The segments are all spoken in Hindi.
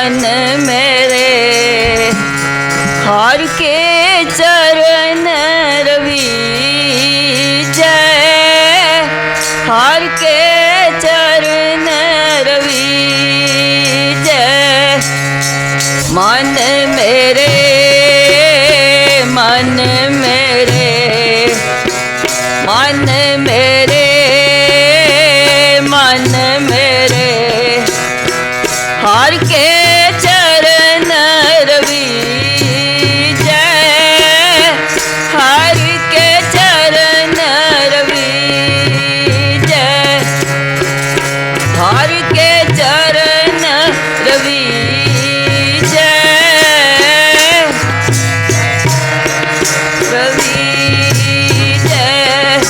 मन मेरे हर के चरण रवि जय, हर के चरण रवि जय। मन मेरे मन मेरे मन मेरे मन मेरे हर के चरण रवि जय, हर के चरण रवि जय, हर के चरण रवि जय, रवि जय।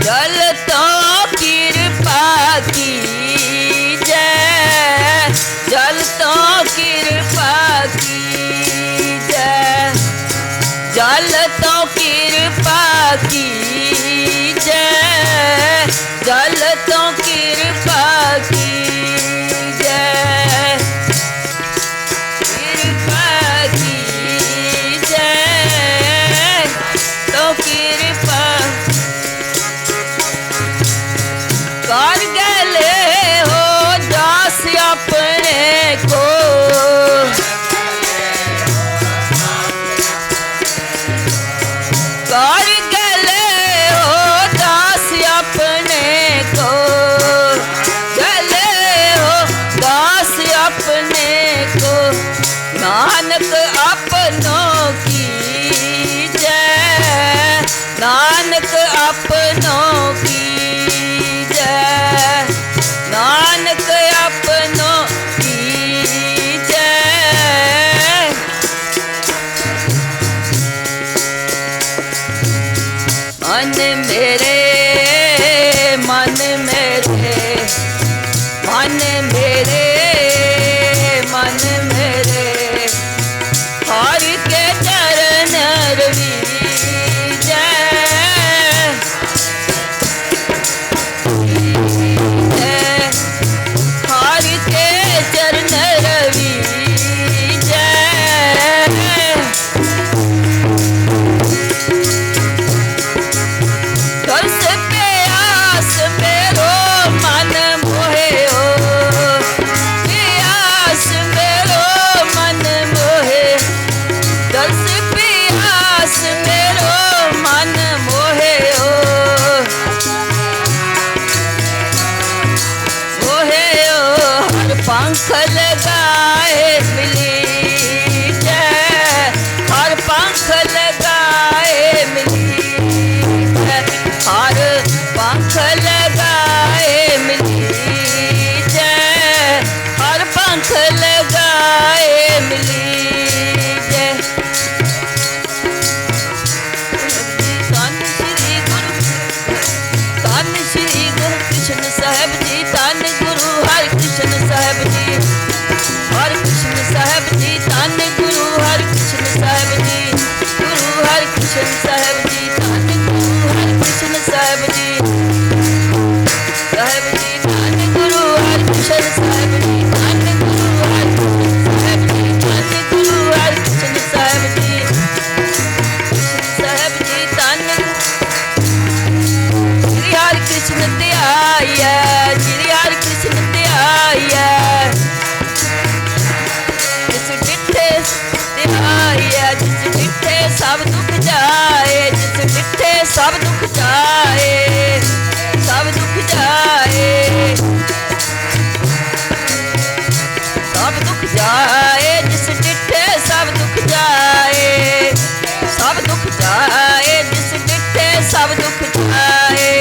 जल तो कृपा कीजै, जल तो कृपा कीजै, जल तो कृपा कीजै, जल तो कृपा कीजै, कृपा कीजै तो कृपा कर गले हो दास अपने को, कर गले हो दास अपने को, गले हो दास अपने को, नानक अपनों की जय, नानक अपनों की जय, नानक अपनों की जय। मन मेरे, मन मेरे, मन मेरे, मन मेरे, हर के चरण रविजै, हर के चरण रविजै, दर्श प्यास मेरो मन मोहे हो, प्यास मेरो मन मोहे, दर्श प्यास मेरो मन मोहे हो, मोहे हो, हर पंख लगाए मिली जय, हर पंख लगाए मिली जय, हर पंख लगाए मिली जय, हर पंख लगाए मिली जय। धन श्री गुरु, धन श्री गुरु कृष्ण साहिब जी, धन गुरु हरि कृष्ण साहिब जी, हरि कृष्ण साहिब जी, धन गुरु हरि कृष्ण साहिब जी, गुरु हरि कृष्ण साहिब जी, धन गुरु हरि कृष्ण साहिब जी, साहिब जी, धन गुरु हरि कृष्ण साहिब जी, धन गुरु हरि कृष्ण साहिब जी, धन गुरु हरि कृष्ण साहिब जी, साहिब जी, धन श्री हरि कृष्ण ध्याया, श्री हरि कृष्ण ध्याया, जिस डिठे ध्याया, जिस डिठे सब दुख जाए, जिस डिठे सब दुख जाए, सब दुख जाए, सब दुख जाए, जिस डिठे सब दुख जाए, सब दुख जाए, जिस डिठे सब दुख जाए।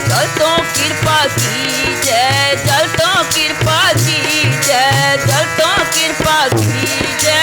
जल तो कृपा कीजै, जल तो कृपा कीजै, जल तो कृपा कीजै,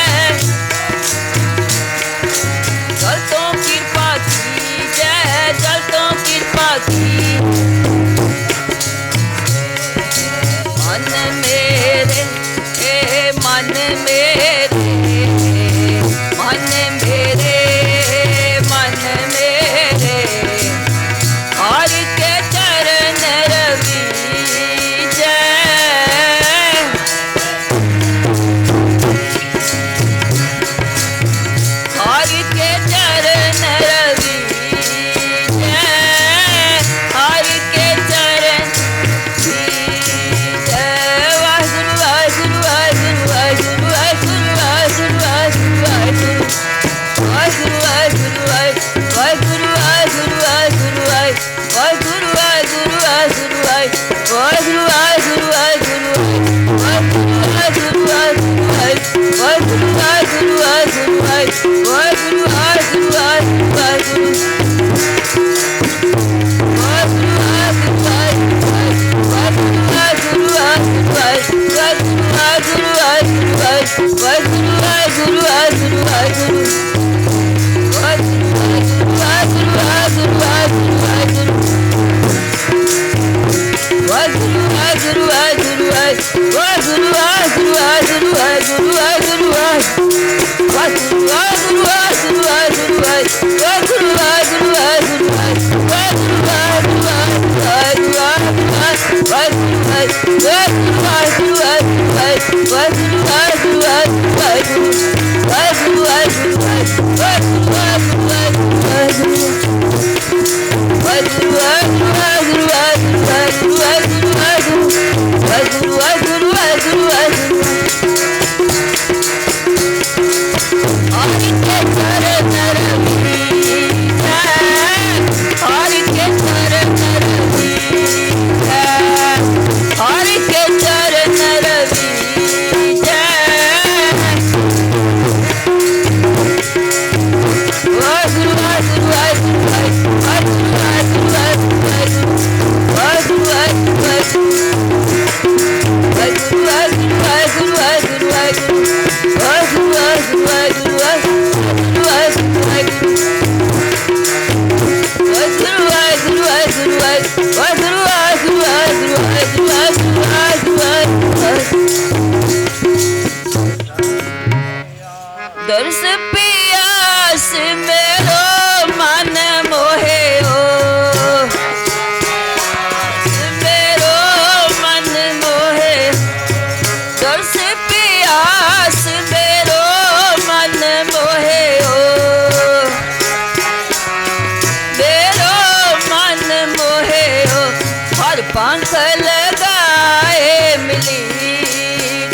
पंख लगाए मिली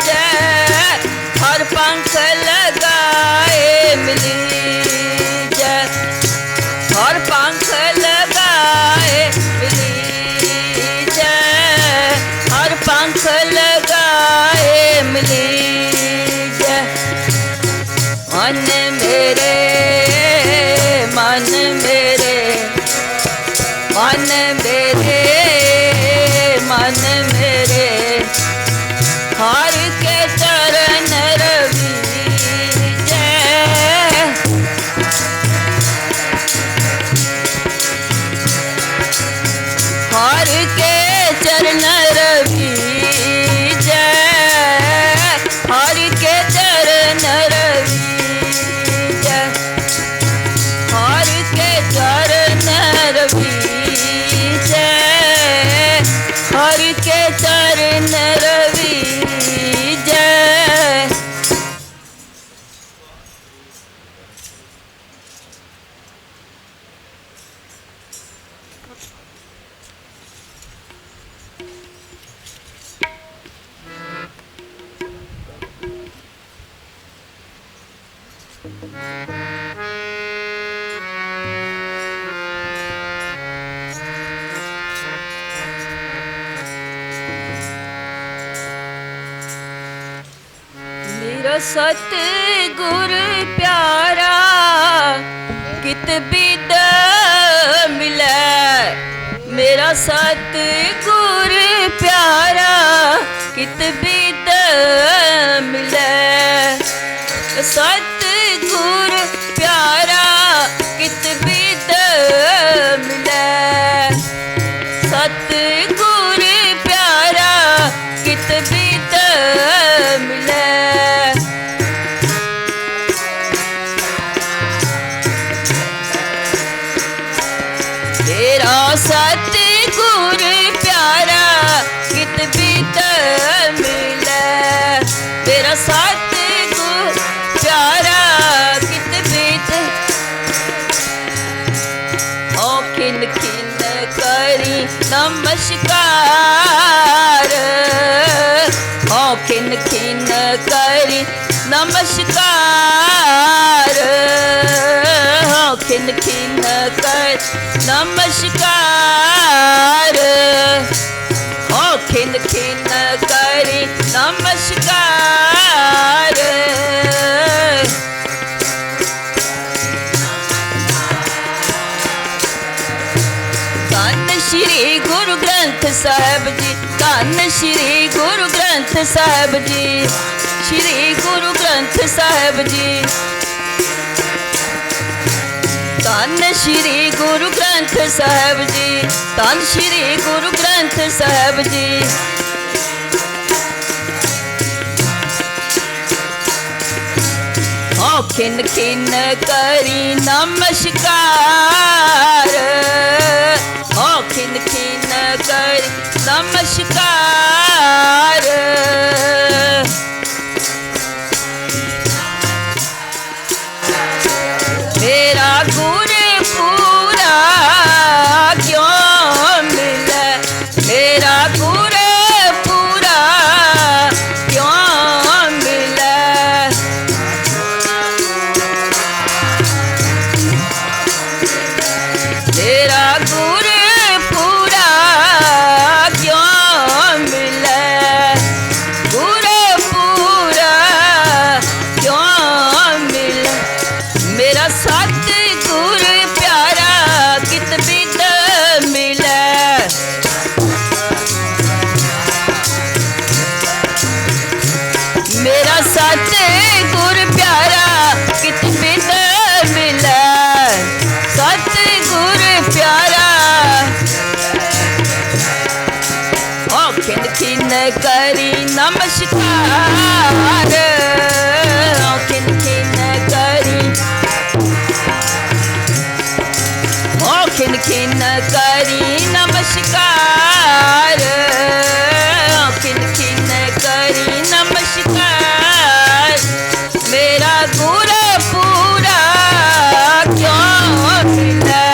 जय, हर पंख लगाए मिली जय, हर पंख लगाए मिली जय, हर पंख लगाए मिली जय। मन मेरे मन मेरे मन मेरे मन मेरे हर के चरण रवि जय, हर के चरण रवि जय, हर के चरण रवि जय, हर के चरण रवि जय, हर के चरण रवि जय। मेरा सतगुर प्यारा कित बिद मिलै, मेरा सतगुर प्यारा कित बिद मिलै, सतगुर प्यारा कित बिद मिलै, सतगुर प्यारा कित बिद मिलै। तेरा सतगुर प्यारा कित बिद मिलै, तेरा सतगुर प्यारा कित बिद। ओ खिन खिन करी नमस्कार, ओ खिन खिन करी नमस्कार, ओ खिन खिन कर नमस्कार, ओ खिन खिन करी नमस्कार। धन श्री गुरु ग्रंथ साहिब जी, धन श्री गुरु ग्रंथ साहिब जी, श्री गुरु ग्रंथ साहिब जी, धन श्री गुरु ग्रंथ साहिब जी, धन श्री गुरु ग्रंथ साहिब जी। ओ खिन खिन करी नमस्कार, ओ खिन खिन करी नमस्कार, मेरा गुर पूरा क्यों मिलै, मेरा गुर पूरा क्यों मिलै, तेरा गुर पूरा क्यों मिलै, गुर पूरा क्यों मिलै। मेरा सतगुर प्यारा कित बिद मिलै, मेरा सतगुर प्यारा कित बिद मिलै, सतगुर प्यारा। ओ खिन खिन करी नमस्कार, ओ खिन खिन करी, ओ खिन खिन करी नमस्कार, ओ खिन खिन करी नमस्कार, मेरा गुर पूरा क्यों मिलै,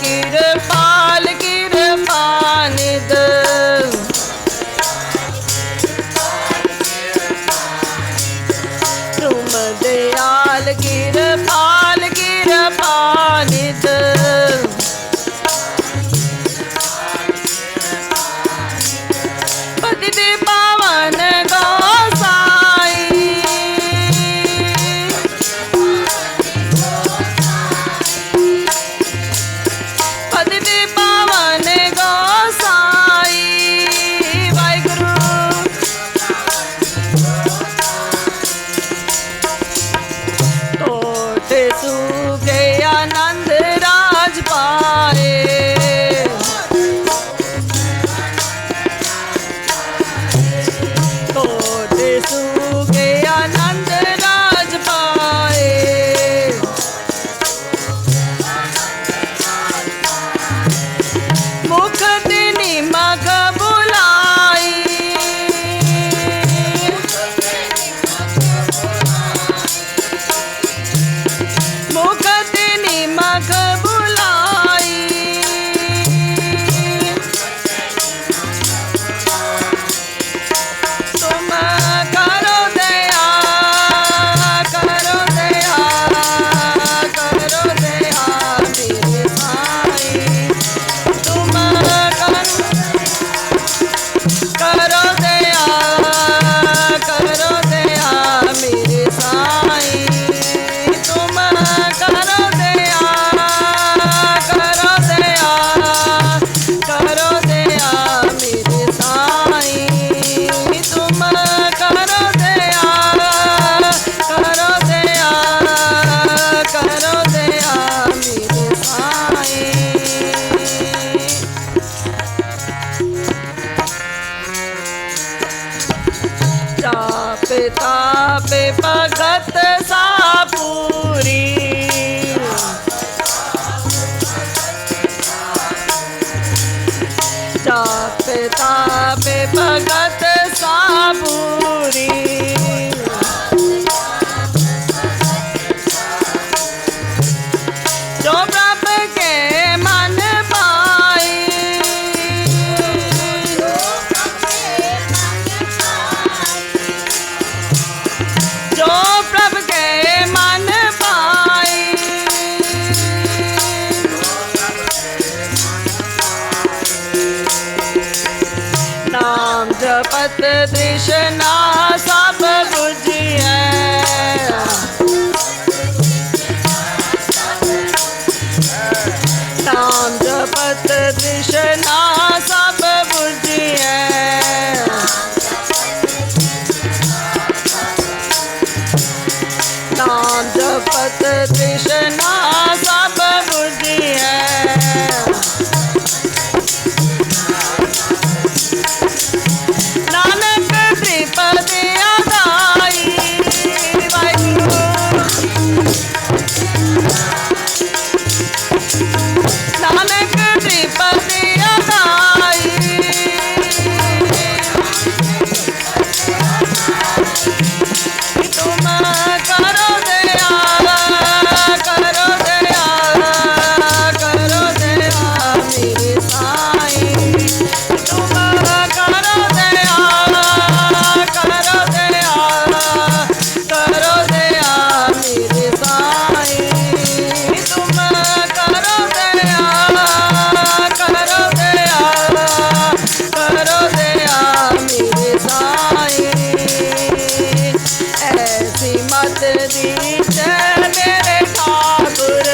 कृपाल कृपानिध तुम दयाल कृपाल कृपानिध पतित पावन गोसाई पतित पावन गोसाई वाहिगुरु तोटे सुखे आनंद राज पाए तोटे सुखे आनंद राज पाए मुख तिनि मख बुलाई मुख तिनि मख बुलाई तुम करो दया करो दया करो दया मेरे साईं तुम करो दया करो दया मेरे साईं तुम करो दया करो दया करो दया मेरे साईं तुम करो दया करो दया करो दया मेरे साईं जाप ताप भगत सापूरी जाप ताप भगत सापूरी जो प्रभ के मन पाई जो प्रभ के मन पाई नाम जपत तृष्णा सब बुझिए नाम जपत तृष्णा सब बुझिए नाम जपत तृष्णा सब बुझिए नानक त्रिपदी अदाई वाहिगुरु नानक त्रिपदी अदाई तुम करो दया करो दया करो दया मेरे साईं तुम करो दया करो दया करो दया मेरे साईं तुम करो दया करो दया करो दया मेरे साईं ऐसी मत दीजिए मेरे ठाकुर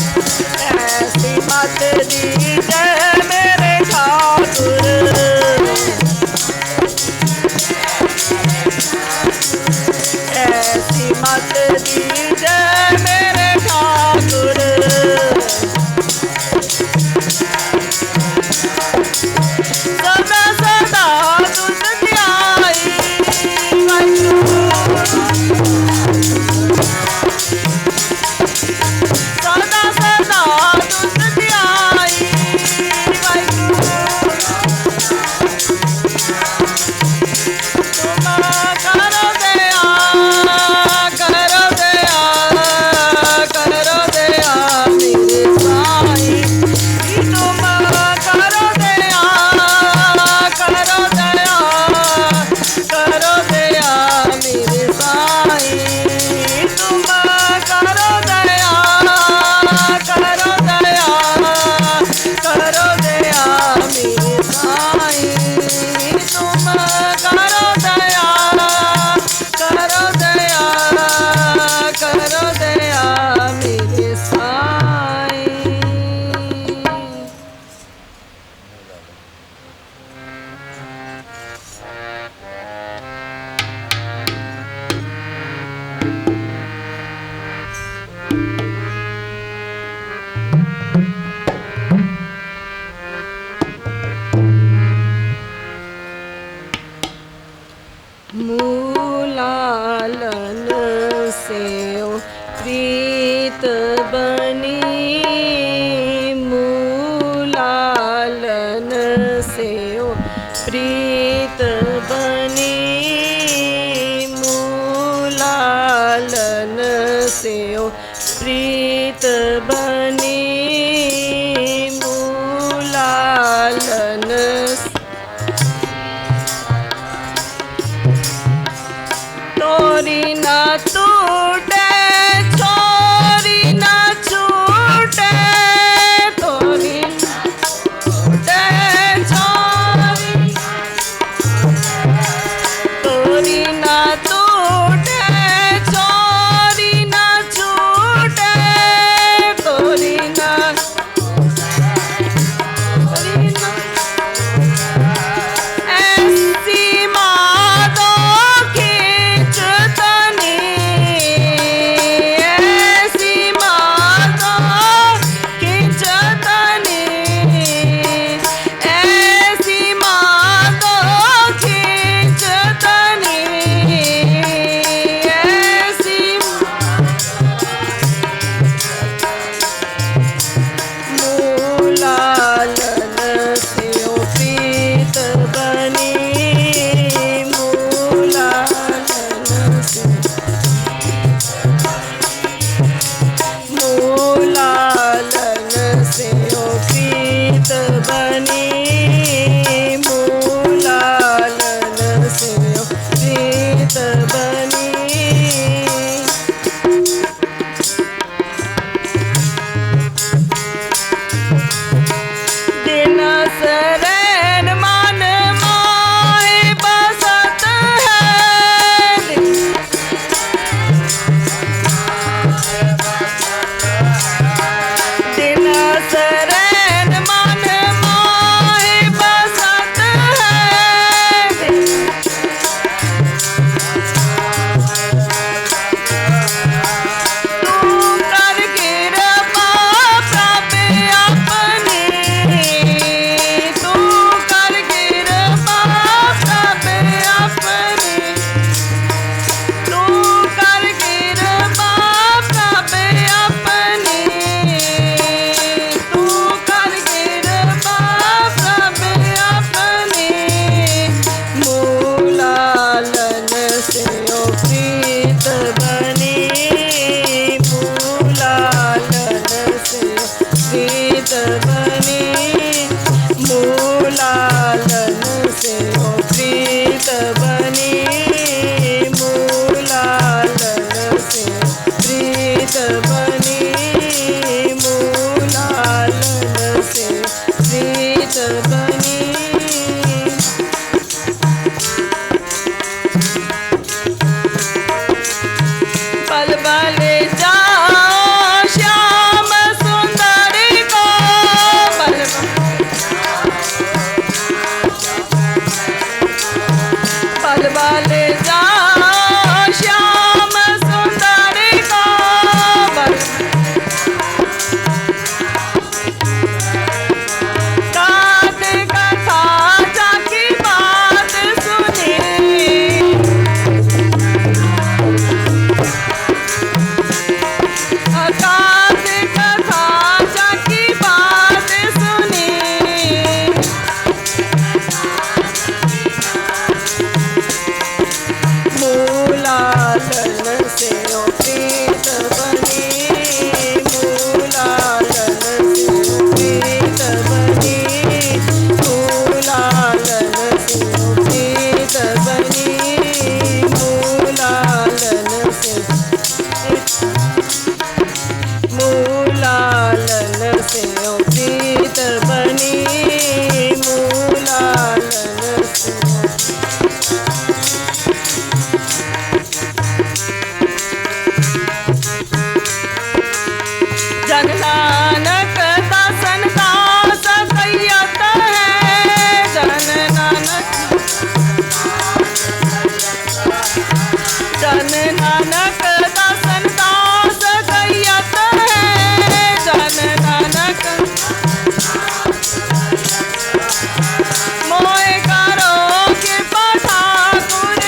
ऐसी मत दीजिए मेरे ठाकुर ऐसी मत दीजिए मेरे ठाकुर सदा सदा तुझ ध्याए मूलालन से प्रीत बनी, मूलालन से प्रीत बनी, मूलालन से प्रीत बनी, मूलालन तोरी ना टूटे छोरी ना छूटे, तोरी ना टूटे छोरी, तोरी ना टूटे छोरी ना छूटे, तोरी ना ऐसी माधो खींचतनी, ऐसी माधो खींचतनी, ऐसी माधो खींचतनी, ऐसी मूलालन से प्रीत बनी, मूलालन से, मूलालन से प्रीत बनी, मूलालन से प्रीत बनी। दिन शरण मन माए बसत है, दिन शरण मन माए बसत है, तू कर कृपा प्रभ अपनी, तू कर कृपा प्रभ अपनी, तू कर कृपा प्रभ अपनी, तू कर कृपा प्रभ अपनी, मूलालन से प्रीत बनी, मूलालन से प्रीत बनी, मूलालन से प्रीत बनी, मूलालन से प्रीत बनी, मूलालन से प्रीत बनी। पल पल जाओ श्याम सुंदरी को, पल पल पल जाओ श्याम सुंदरी को, पल कात कथा जाकी बात सुनी, अकात कथा जाकी बात सुनी, मूलालन से प्रीत बनी, मूलालन से प्रीत बनी, मूलालन से प्रीत बनी, मूलालन से, मूलालन से प्रीत बनी, मूलालन से। जन नानक दासन का सकैयत है, जन नानक, जन नानक दासन का सकैयत है, जन नानक मोए करो कृपा ठाकुर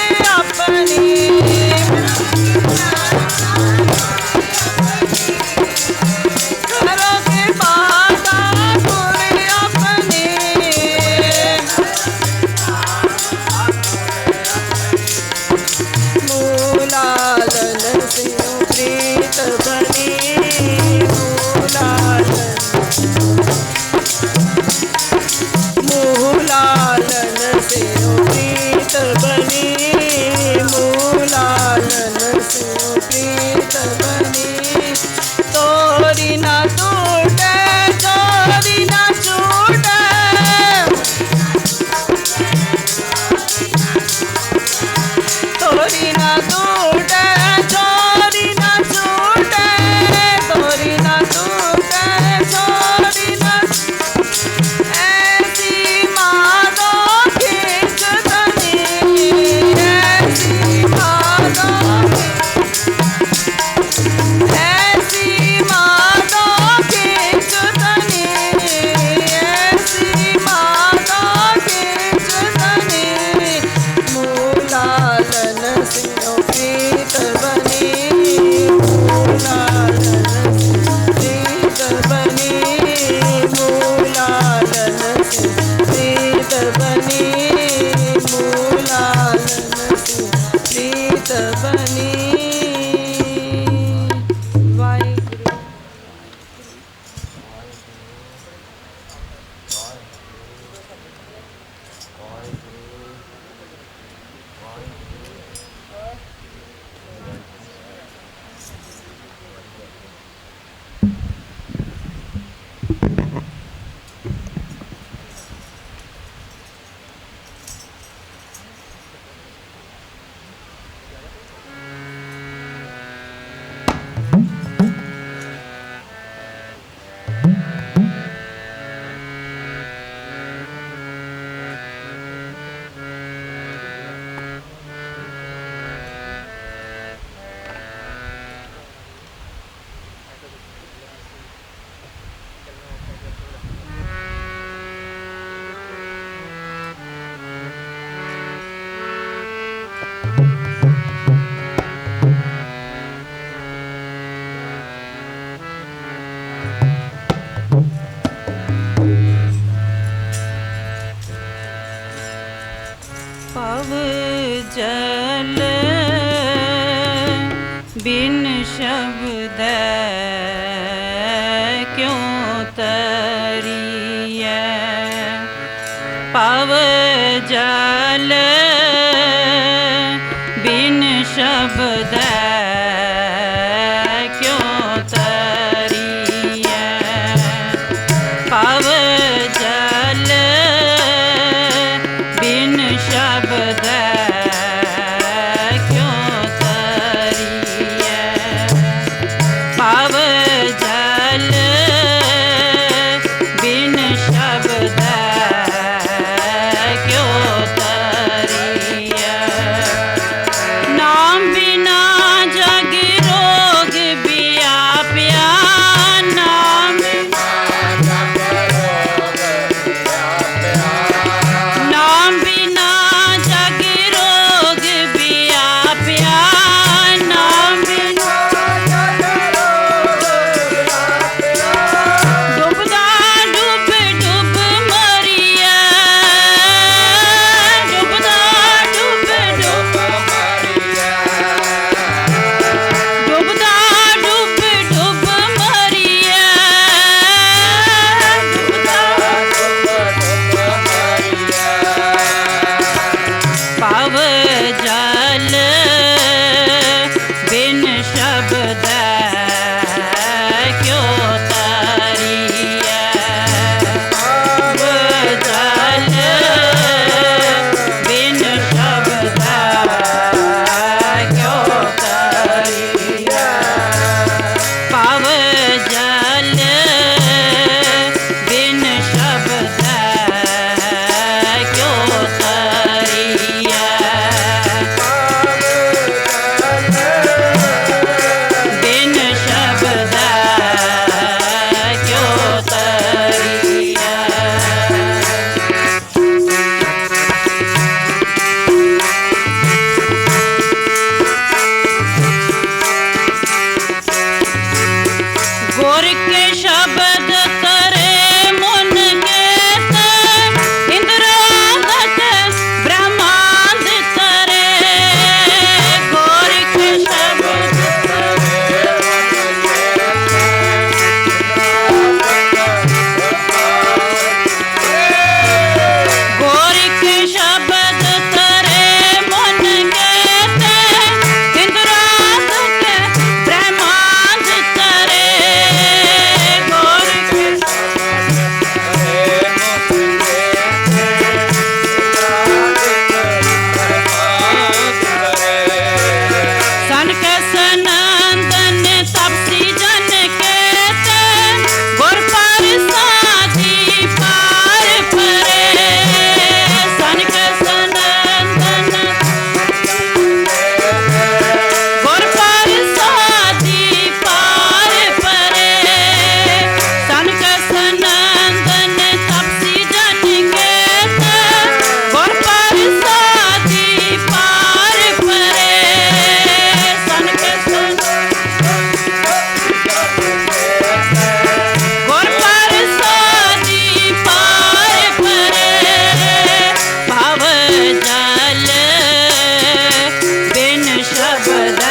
पव जल बिन शब्द क्यों तरिए, पव जल बिन शब्द क्यों तरिए, पव जल बिन शब्द क्यों तरिए, पव जल बिन शब्द क्यों तरिए, नाम बिना जग रोग व्याप्या, नाम बिना जग रोग व्याप्या, नाम बिना डूबदा डूब डूब मरिया, डूबदा डूब डूब मरिया, डूबदा डूब डूब मरिया, डूबदा डूब डूब मरिया, पव जल बिन शब्द क्यों तरिए, पव जल बिन शब्द क्यों तरिए, पव जल बिन शब्द क्यों तरिए, बिन शब्द क्यों तरिए। गोर के शब्द करे मुन केत, इंद्रादत ब्रह्मांड करे, गोर के शब्द गोर के शब्द करे मुन केत, इंद्रादत ब्रह्मांड करे, गोर के सनक सनंदन तपसी जन केते, गुर प्रसादी पार परे, सनक सनंदन गुर प्रसादी पार परे, सनक सनंदन तपसी जन केते, गुर प्रसादी पार परे, सनक गुर प्रसादी पार परे, पव जल बिन शब्द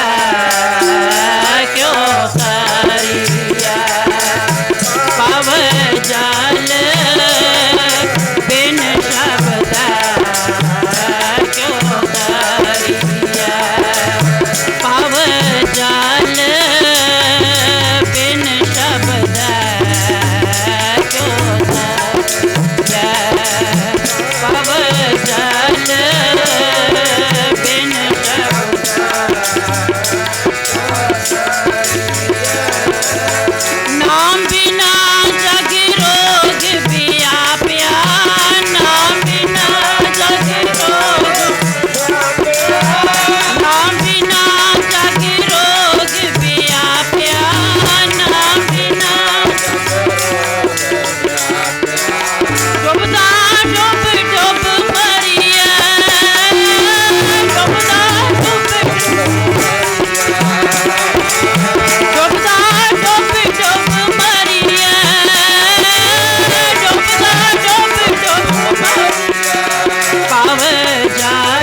क्यों तरिए, पव जल बिन शब्द क्यों तरिए, पव जल बिन शब्द क्यों तरिए, पव जल बिन शब्द नाम बिना जग रोग व्याप्या, नाम बिना जग रोग, नाम बिना जग रोग व्याप्या, नाम बिना डूबदा डूब डूब मरिया, डूबदा डूब डूबदा डूब डूब मरिया, डूबदा डूब डूब मरिया, पव जल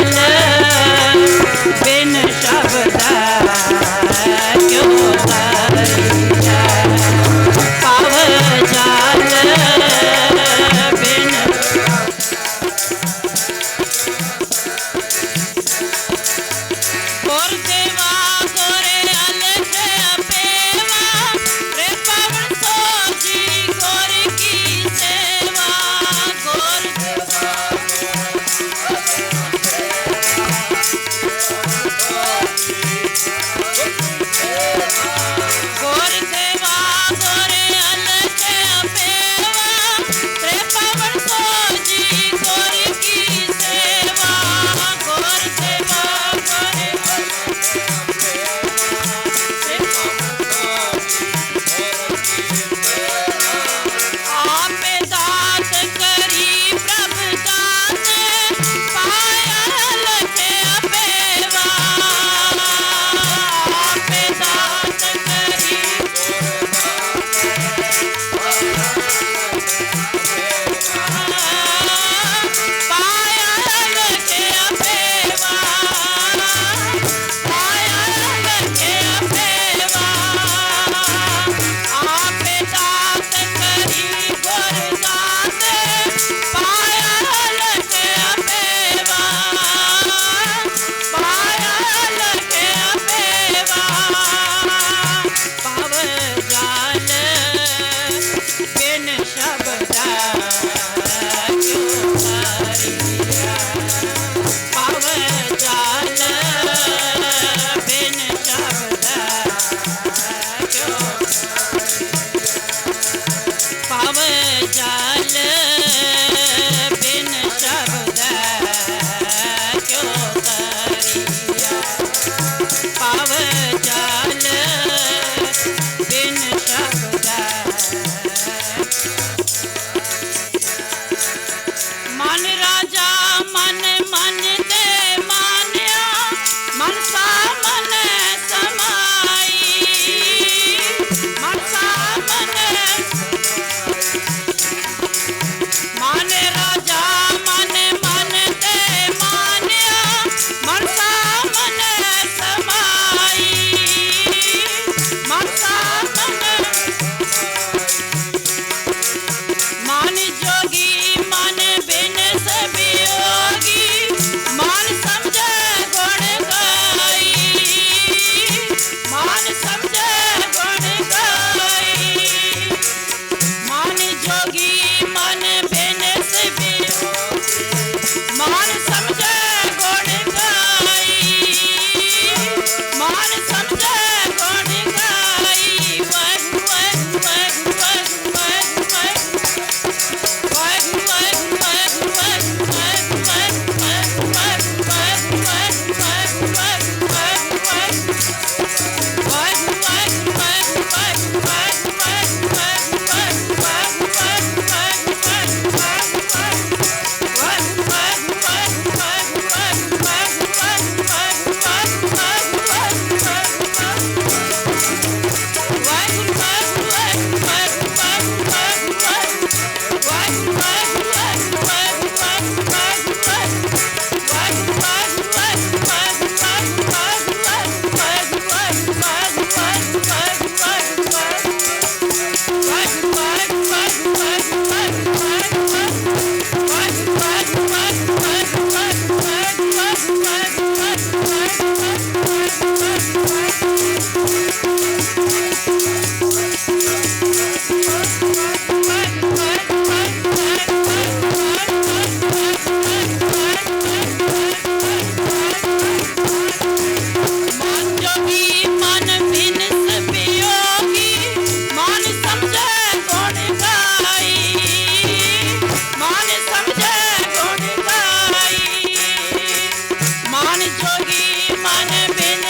मन बिन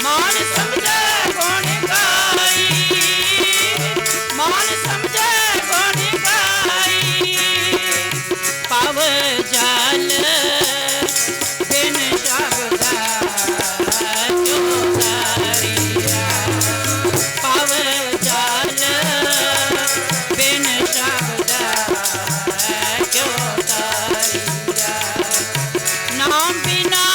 मान समझे गुण गाई, मान समझे गुण गाई। पव जल बिन शब्द क्यों तरिया, पव जल बिन शब्द क्यों तरिया। नाम बिना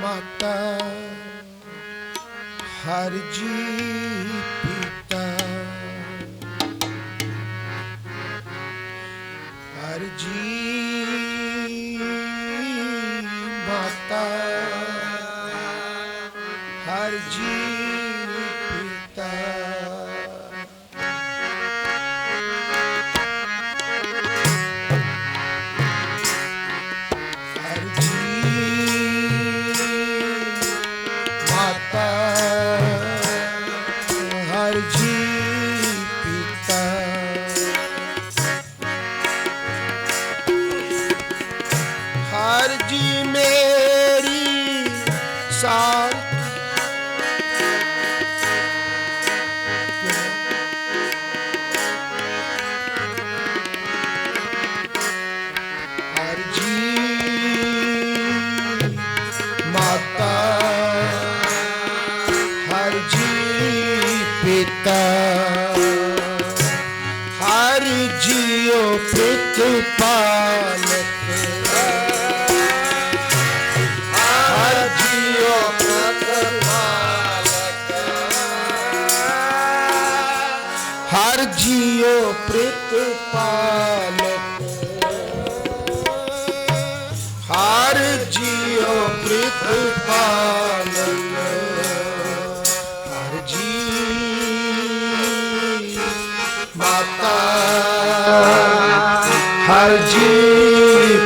माता हर जी पिता हर जी माता हर जी पिता हर जी माता हर जी पिता हर जी मेरी सार हर जी माता हर जी पिता हर जियो प्रतिपालक हर जियो प्रतिपालक हर जियो प्रतिपालक हर जियो प्रतिपालक हर जी माता हर जी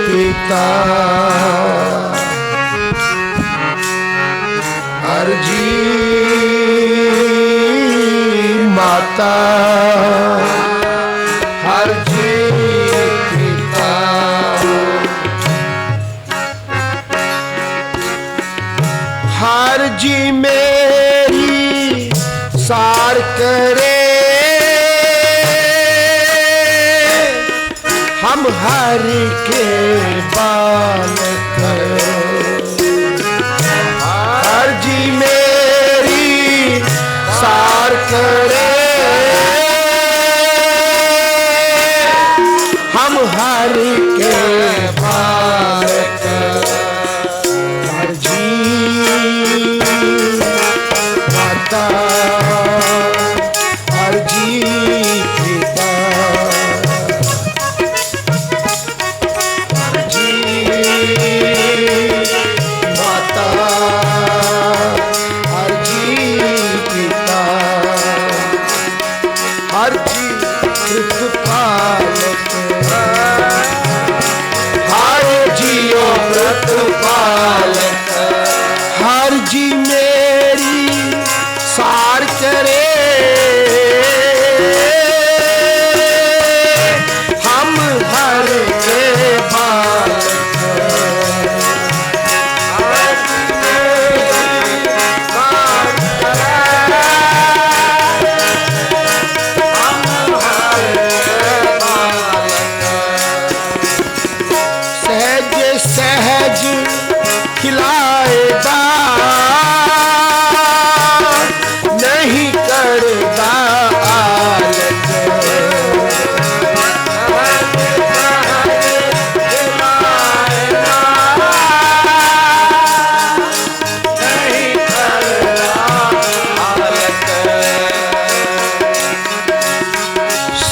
पिता हर जी माता हर जी पिता हर जी मेरी सार करे हम हर के बालक हर जी मेरी सार करे हम हर के बालक हर जी माता हर जी पिता हर जी माता हर जी पिता हर जी प्रतिपालक हर जियो प्रतिपालक हर जी मेरी सार करे हम हर के बालक हर जी मेरी सार करे हम हर के बालक सहज सहज खिलाएगा नहीं करता आलत नहीं करता आलत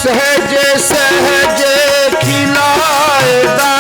सहज सहज खिलाएगा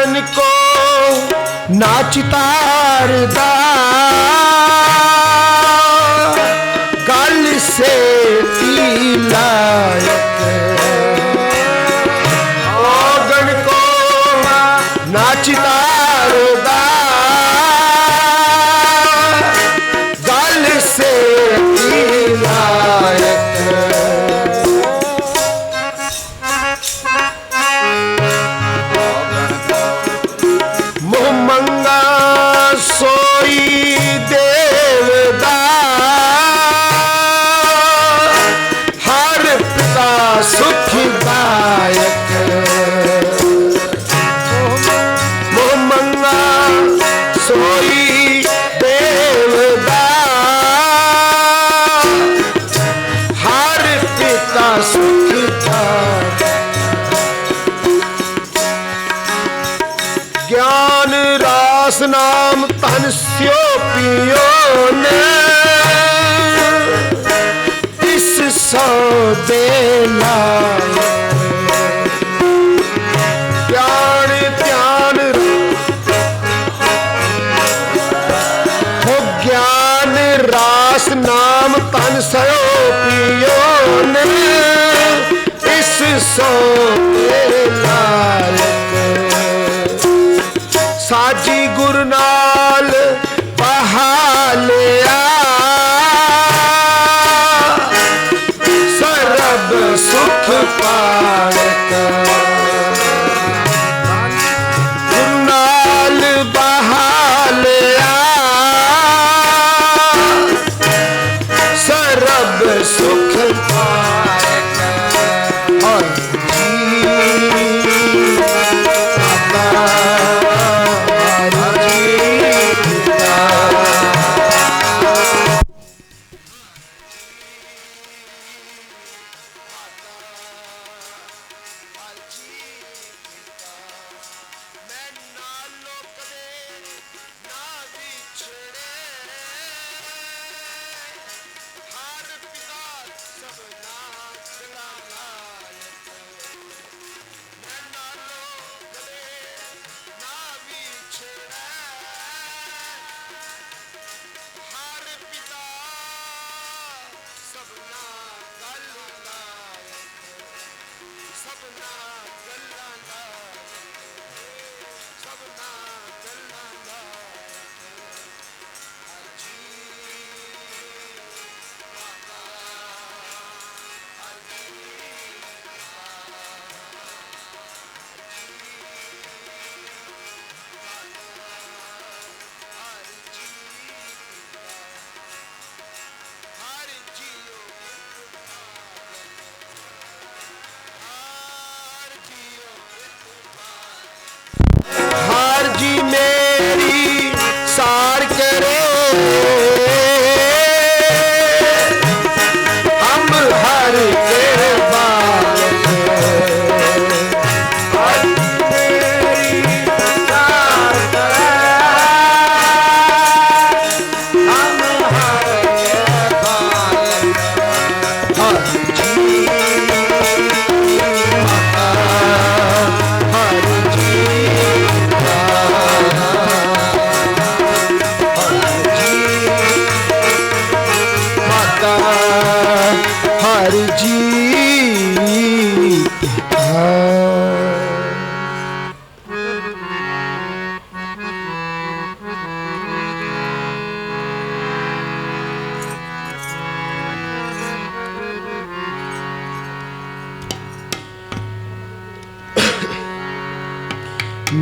ਔਗਣ ਕੋ ਨਾਚ ਤਾਰਦਾ ਗੱਲ ਸੇ ਤੀ ਲਾਇਕ ਔਗਣ ਕੋ ਨਾਚ ਤਾਰਦਾ ਗੱਲ ਸੇ ਤੀ ਲਾਇਕ सोई देवदा हर पिता सुखदायक मोह मंगा सोई देवदा हर पिता सुखदायक ज्ञान रास नाम तन स्यो पियो ने इस सौदे ज्ञान ध्यान हो ज्ञान रास नाम तन स्यो पियो ने इस सौदे लायक साजी गुरु नाल बहालिया सरब सुख पायक गुरु नाल बहालिया सरब सुख पायक और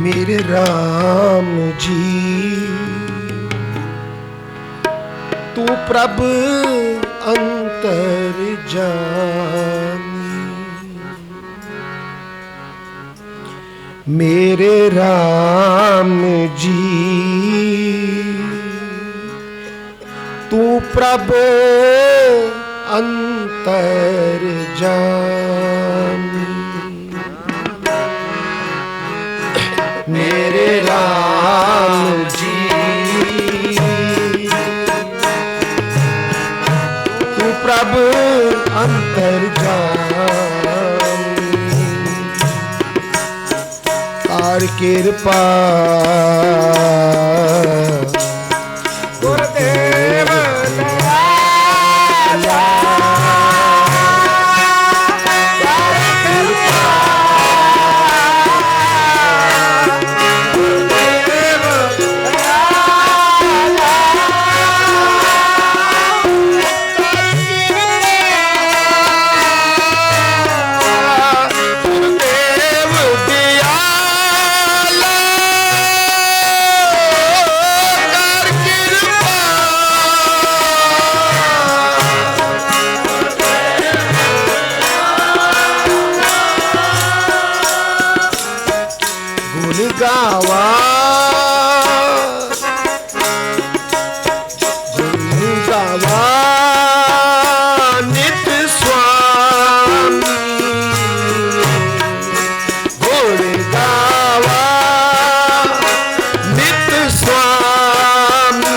मेरे राम जी तू प्रभ अंतर जानी मेरे राम जी तू प्रभ अंतर जानी मेरे राम जी तू प्रभ अंतर जानी कर कृपा गुरुदेव गावा गुण गावा नित्य स्वामी गुण गावा नित्य स्वामी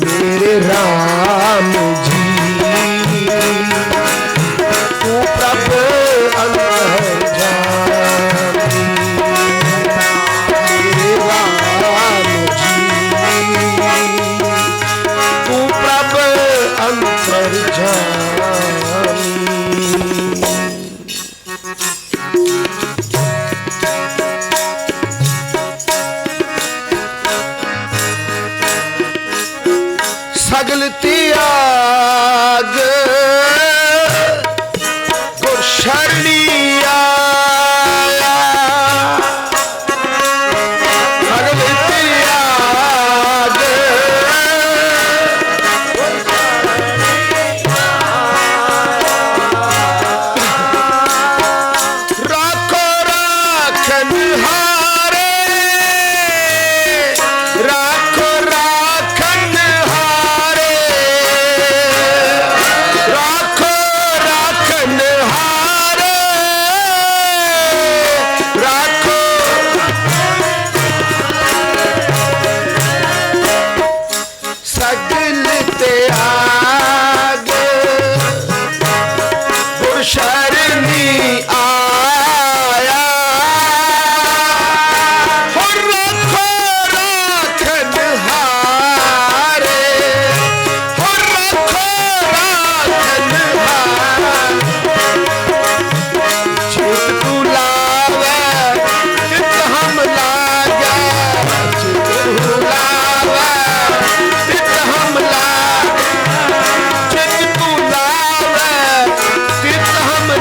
मेरे राम जी तू प्रभु सगल त्याग गुर शरणी आया सगल त्याग राखो राखन हारे राखो राखन हारे राखो राखन हारे राखो सगल त्याग गुर शरणी आया हो राखो राखन हारे हो राखो राखन हारे चित तू लावे चित हम लागे चित तू लावे चित हम लागे चित तू लावे चित हम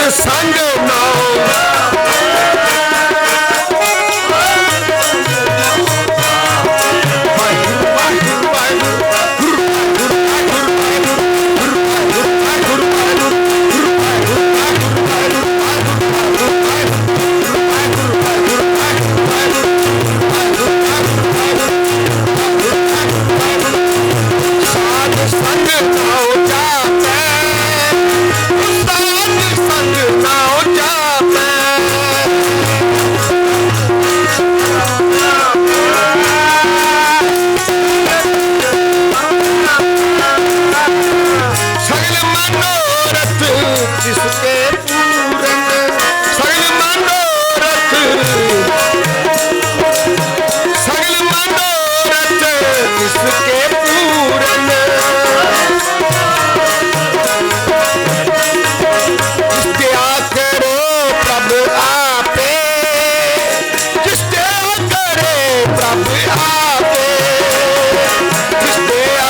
संग नाम साध संग नाओ जापै साध संग नाओ जापै सगल मनोरथ जिसके पूरन सगल मनोरथ जिसके पूरन जिसदया करो प्रभ आपे जिसदया करे प्रभ आपे जिसदया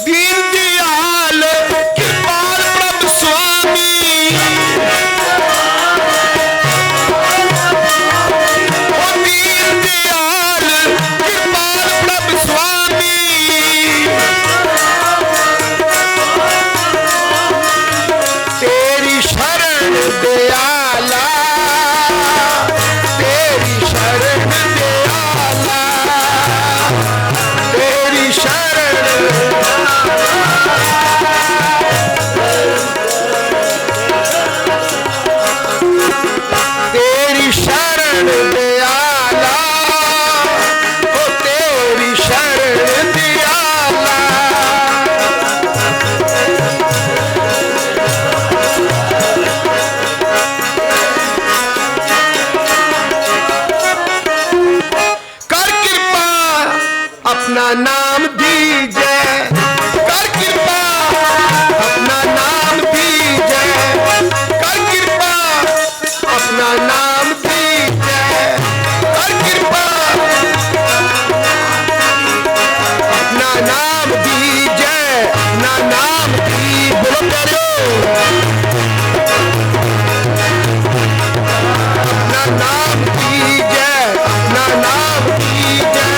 दीन दयाल कृपाल प्रभ स्वामी ओ दीन दयाल कृपाल प्रभ स्वामी तेरी शरण दयाला तेरी शरण दयाला तेरी शरण तेरी शरण दयाला ओ तेरी शरण दयाला कर कृपा अपना नाम दीजे कर कृपा अपना नाम दीजे कर कृपा अपना नाम दीजे कर कृपा अपना नाम दीजे अपना नाम दी बोलो करो अपना नाम दीजे अपना नाम दीजे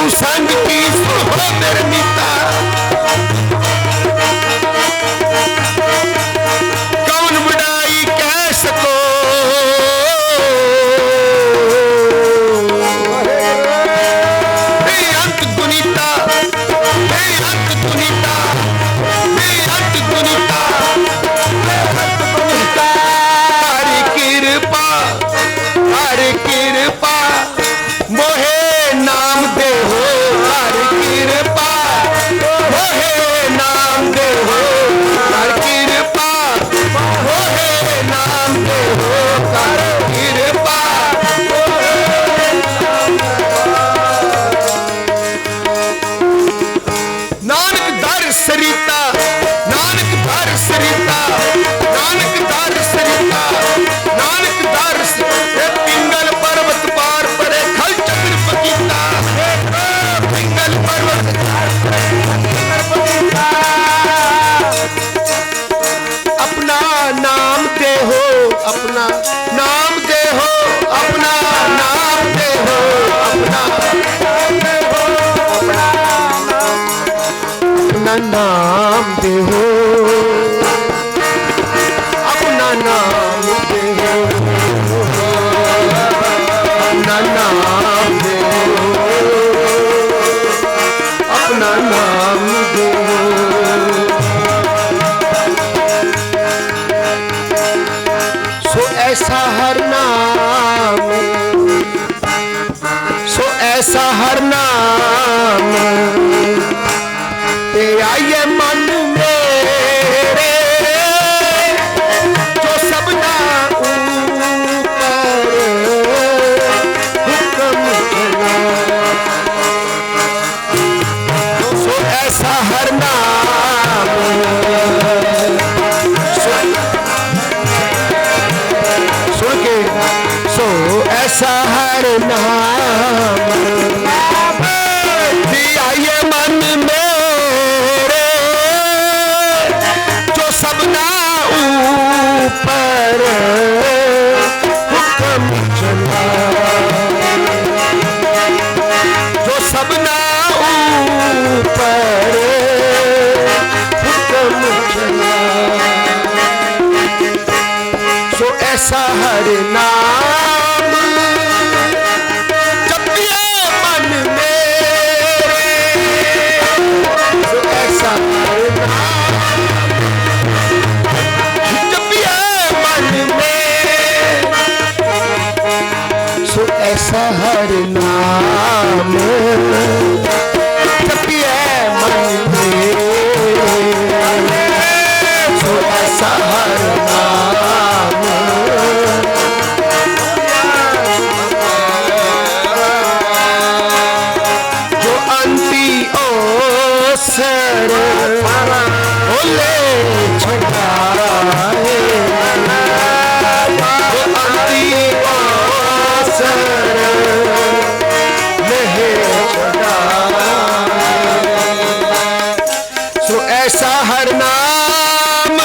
साधु संग की सुनो मेरे मीता, कौन बुराई कह सको, बेअंत गुनीता, बेअंत गुनीता, बेअंत गुनीता, हरि कृपा, हरि कृपा मोहे नाम दे हो, हरि कृपा मोहे नाम दे हो, हरि कृपा मोहे नाम दे हो, हरि कृपा। नानक दर सरिता, नानक दर सरिता, नानक दर सरिता, नानक दर पिंगल पर्वत पार परे खल चक्र पकीता, पिंगल पर्वत अपना नाम दे हो, अपना नाम दे हो, अपना नाम दे हो, अपना नाम दे हो, अपना नाम दे हो, अपना नाम दे हो, अपना नाम दे हो। सो ऐसा हर नाम, सो ऐसा हर नाम ते आइए मन मेरे, जो सबना ऊपर हुक्म चला, सो ऐसा हर नाम, सुन के, सो ऐसा हर नाम ते आइए मन में, सबना ऊपर हुक्म चला, जो सबना ऊपर हुक्म चला, सो ऐसा हर नाम जपिए मन मेरे, सो ऐसा हर नाम ऐसा हर नाम जपिए मन में, सो ऐसा हर नाम, जो अंती ओसर बोले छुड़ाए, जो अंती सो ऐसा हर नाम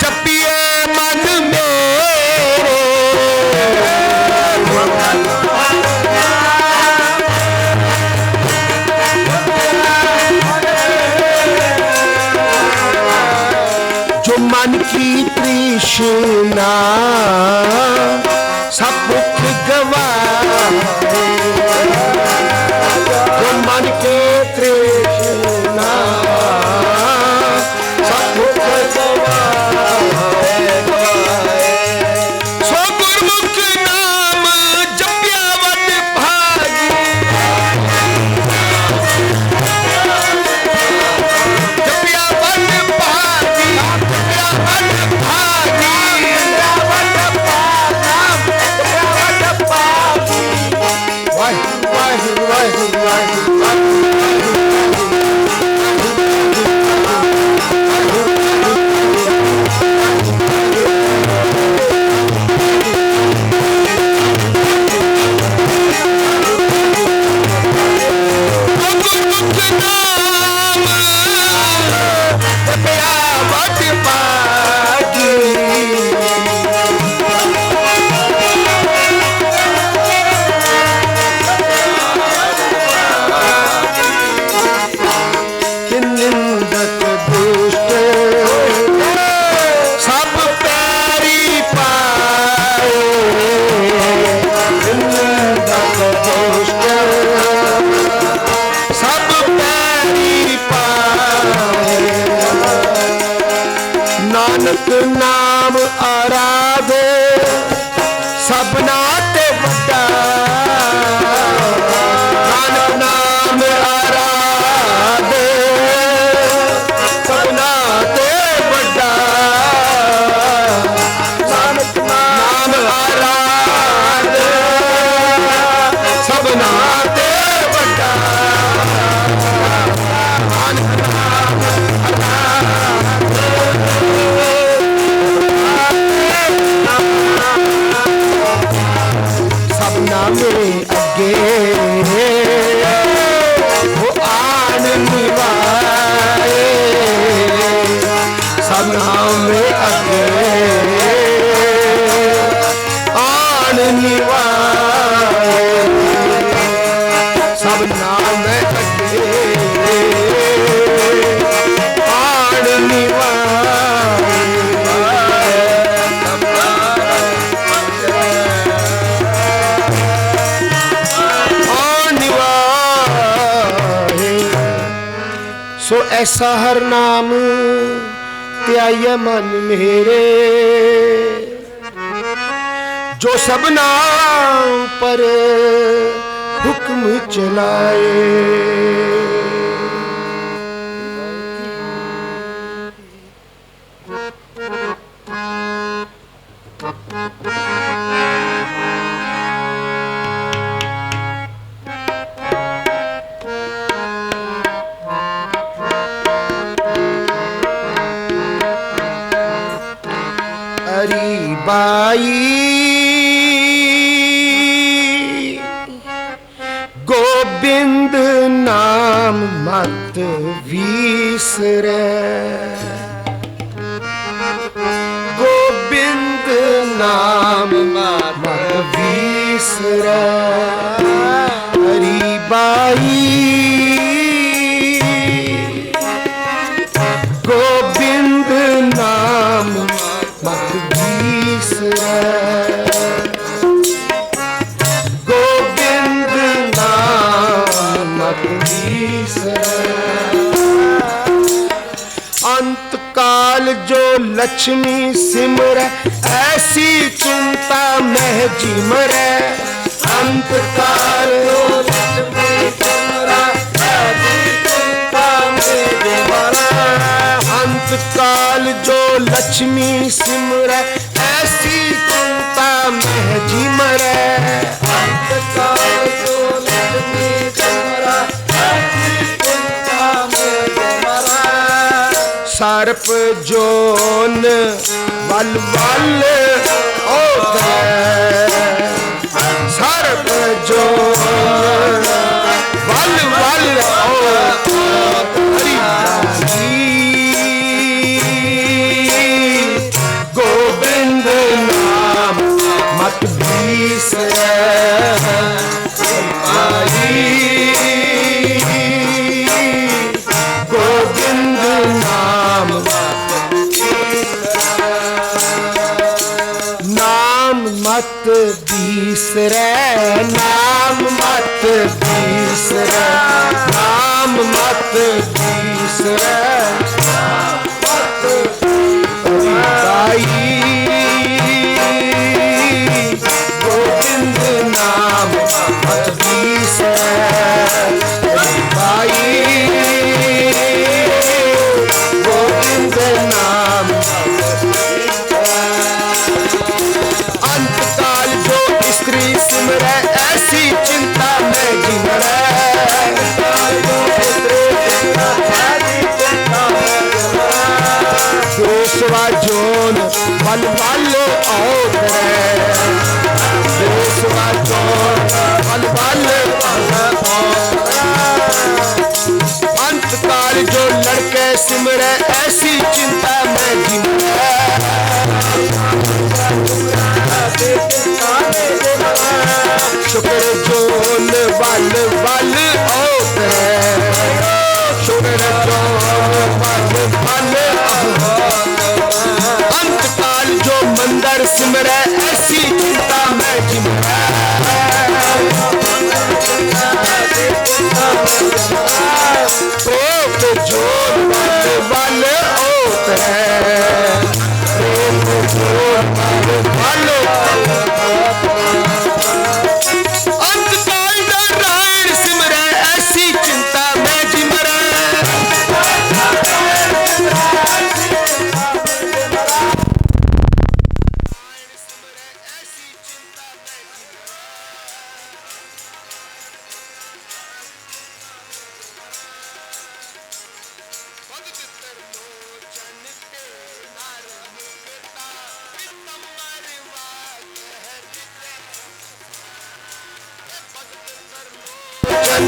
जपिए मन मेरे, जो मन की तृष्णा सब दुख गवाए, जो मन की तृष्णा सब दुख गवाए, सो गुरमुख नाम जपिया वड भागी, जपिया वड भागी, जपिया वड भागी, सबना ते बड़ा नानक नाम आराध सबना ते बड़ा नानक नाम आराध सबना ते बड़ा नानक नाम सबना में अगे वो आन निभाए सबना में अगे आन निभाए सबना में अगे आन सो ऐसा हर नाम त्याय मन मेरे जो सब नाम पर हुक्म चलाए हरी बाई गोविंद नाम मत विसरे गोविंद नाम मत विसरे हरी बाई गोविंद नाम मत विसरे गोविंद नाम मत विसरे अंत काल जो लक्ष्मी सिमर ऐसी चिंता मह जिमरे अंत काल जो लक्ष्मी सिमर ऐसी चिंता मह जिमरे अंत काल जो लक्ष्मी सिमर ऐसी चिंता मह जिमरे अंत काल जो लक्ष्मी सिमर ऐसी चिंता मह जिमरे सर्प जोन बल बल सर्प जोन बल बल गोविंद नाम मत विसरे गोविंद नाम नाम मत बिसरे नाम मत बिसरे नाम मत बिसरे गोविंद नाम मत बिसरे गोविंद नाम अंत काल जो स्त्री सिमरे ऐसी चिंता में जिमरे दोषवा जोन बल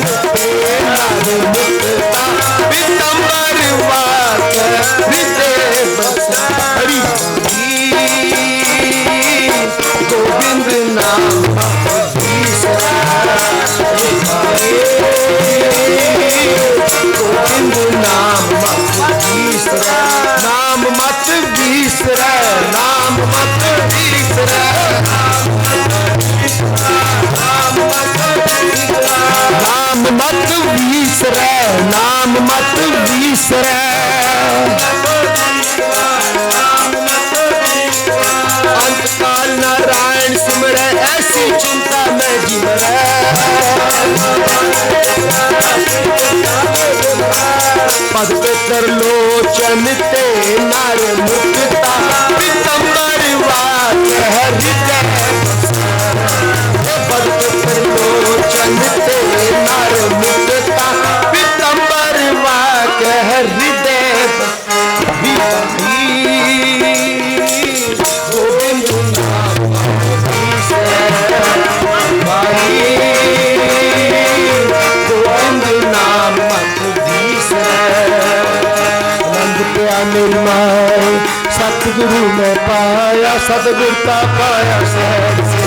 नर मुक्ता पीतंबर वाक हृदय बसा हरि गोविंद नाम तीसरा गोविंद नाम तीसरा नाम मत बीसरा नाम मत बीसरा नाम मत बीसरा नाम मत बीसरा अंतकाल नारायण सिमरै ऐसी चिंता में जिमरै पद पितर लोचन ते नर मुक्ता पीतंबर वाक हृदय पद पितर लोचन ते नर मुक्ता पीतंबर वाक हृदय गोविंद नाम गोविंद नाम निर्माय सतगुरु में पाया सतगुरु का पाया सहज से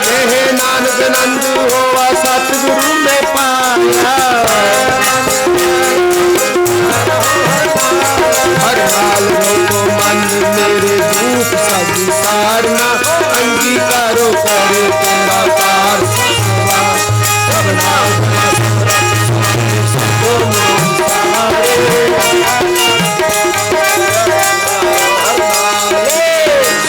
कहे नानक नंद होवा सतगुरु में पाया हर हाल को मन मेरे रूप सभी सारना अंगीकारो करे तेरा कार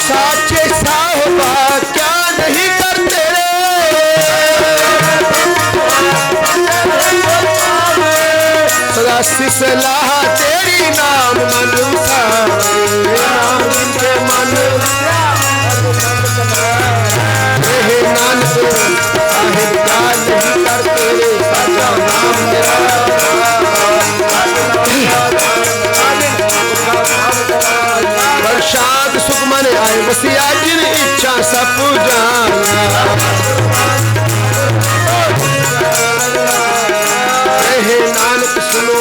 साचे साहबा क्या नहीं करते रे सदा सलाह तेरी नाम मनुसा नाम के मन नानक साहिब क्या नहीं करते रे साचा नाम तेरा प्रसाद सुख मन आए बसिया जिन इच्छा सब जाना नानक सुनो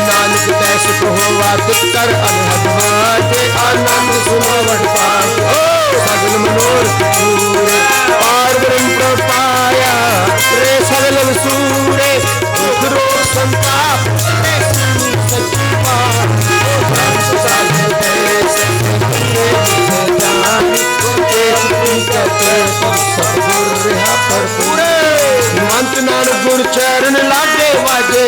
नानक तैस होवा कर अनहद आनंद सुनो वटपाल सगल मनोरथ पूरे पार ब्रह्म प्रपाया रे सगल सूरे दुख रोग संताप सच्ची बात हिमंत नानक गुर चरण लागे वाजे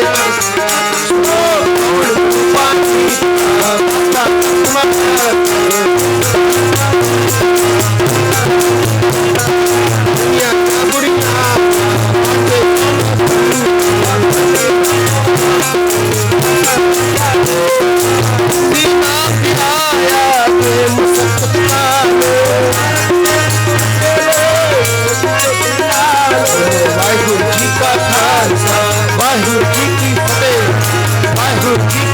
वाहिगुरु जी का खालसा वाहिगुरु जी की फतेह वाहिगुरु जी